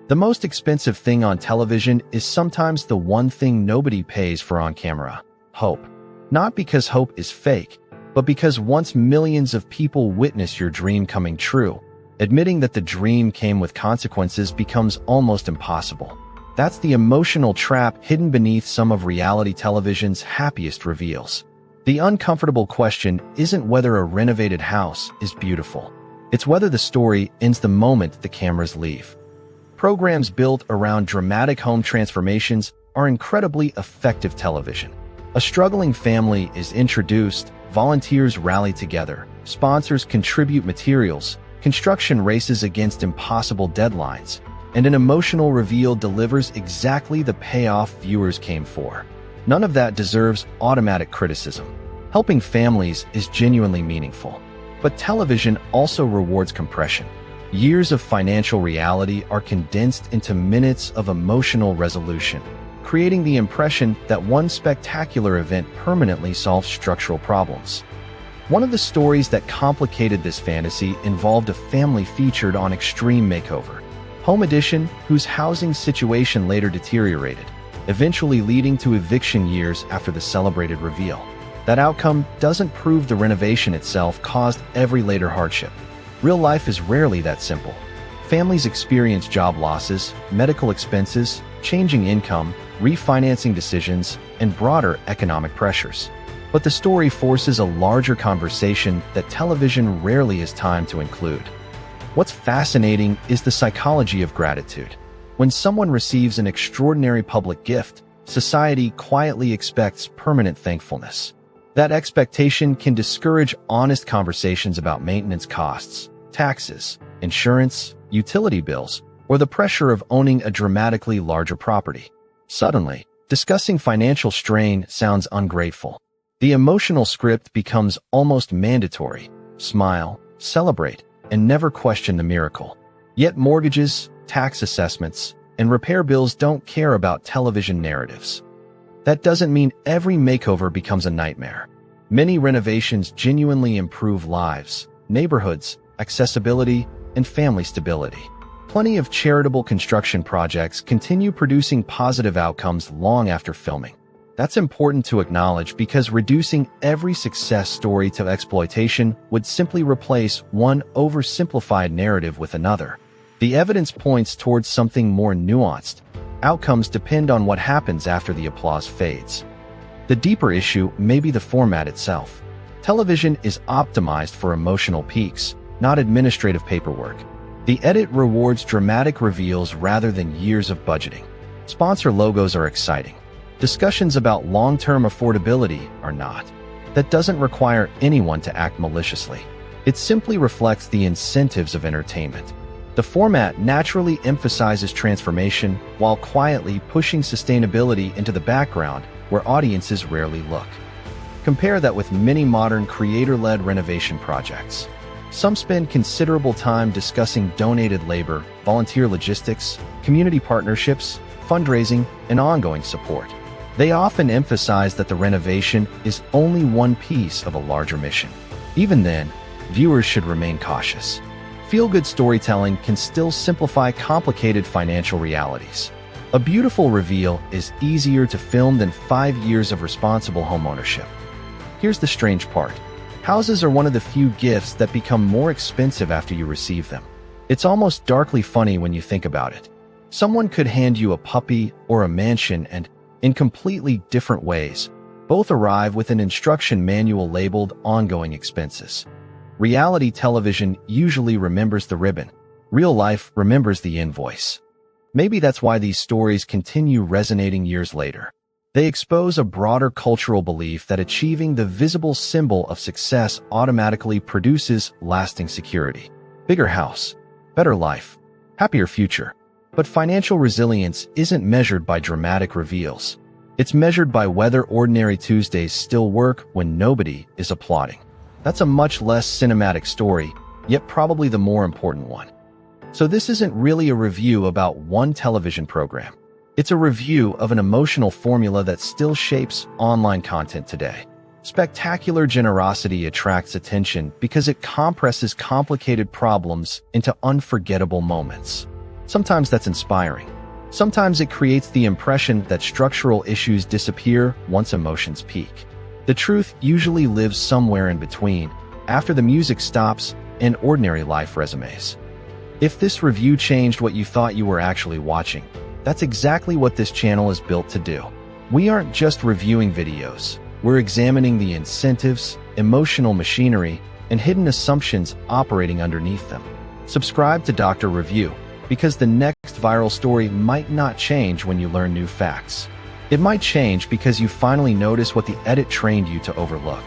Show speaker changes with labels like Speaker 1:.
Speaker 1: The most expensive thing on television is sometimes the one thing nobody pays for on camera: hope. Not because hope is fake, but because once millions of people witness your dream coming true, admitting that the dream came with consequences becomes almost impossible. That's the emotional trap hidden beneath some of reality television's happiest reveals. The uncomfortable question isn't whether a renovated house is beautiful. It's whether the story ends the moment the cameras leave. Programs built around dramatic home transformations are incredibly effective television. A struggling family is introduced, volunteers rally together, sponsors contribute materials, construction races against impossible deadlines, and an emotional reveal delivers exactly the payoff viewers came for. None of that deserves automatic criticism. Helping families is genuinely meaningful. But television also rewards compression. Years of financial reality are condensed into minutes of emotional resolution, creating the impression that one spectacular event permanently solves structural problems. One of the stories that complicated this fantasy involved a family featured on Extreme Makeover, Home Edition, whose housing situation later deteriorated, eventually leading to eviction years after the celebrated reveal. That outcome doesn't prove the renovation itself caused every later hardship. Real life is rarely that simple. Families experience job losses, medical expenses, changing income, refinancing decisions, and broader economic pressures. But the story forces a larger conversation that television rarely has time to include. What's fascinating is the psychology of gratitude. When someone receives an extraordinary public gift, society quietly expects permanent thankfulness. That expectation can discourage honest conversations about maintenance costs, taxes, insurance, utility bills, or the pressure of owning a dramatically larger property. Suddenly, discussing financial strain sounds ungrateful. The emotional script becomes almost mandatory: smile, celebrate, and never question the miracle. Yet mortgages, tax assessments, and repair bills don't care about television narratives. That doesn't mean every makeover becomes a nightmare. Many renovations genuinely improve lives, neighborhoods, accessibility, and family stability. Plenty of charitable construction projects continue producing positive outcomes long after filming. That's important to acknowledge because reducing every success story to exploitation would simply replace one oversimplified narrative with another. The evidence points towards something more nuanced. Outcomes depend on what happens after the applause fades. The deeper issue may be the format itself. Television is optimized for emotional peaks, not administrative paperwork. The edit rewards dramatic reveals rather than years of budgeting. Sponsor logos are exciting. Discussions about long-term affordability are not. That doesn't require anyone to act maliciously. It simply reflects the incentives of entertainment. The format naturally emphasizes transformation while quietly pushing sustainability into the background where audiences rarely look. Compare that with many modern creator-led renovation projects. Some spend considerable time discussing donated labor, volunteer logistics, community partnerships, fundraising, and ongoing support. They often emphasize that the renovation is only one piece of a larger mission. Even then, viewers should remain cautious. Feel-good storytelling can still simplify complicated financial realities. A beautiful reveal is easier to film than 5 years of responsible homeownership. Here's the strange part. Houses are one of the few gifts that become more expensive after you receive them. It's almost darkly funny when you think about it. Someone could hand you a puppy or a mansion and, in completely different ways, both arrive with an instruction manual labeled ongoing expenses. Reality television usually remembers the ribbon. Real life remembers the invoice. Maybe that's why these stories continue resonating years later. They expose a broader cultural belief that achieving the visible symbol of success automatically produces lasting security. Bigger house, better life, happier future. But financial resilience isn't measured by dramatic reveals. It's measured by whether ordinary Tuesdays still work when nobody is applauding. That's a much less cinematic story, yet probably the more important one. So this isn't really a review about one television program. It's a review of an emotional formula that still shapes online content today. Spectacular generosity attracts attention because it compresses complicated problems into unforgettable moments. Sometimes that's inspiring. Sometimes it creates the impression that structural issues disappear once emotions peak. The truth usually lives somewhere in between, after the music stops and ordinary life resumes. If this review changed what you thought you were actually watching, that's exactly what this channel is built to do. We aren't just reviewing videos, we're examining the incentives, emotional machinery, and hidden assumptions operating underneath them. Subscribe to Dr. Review, because the next viral story might not change when you learn new facts. It might change because you finally notice what the edit trained you to overlook.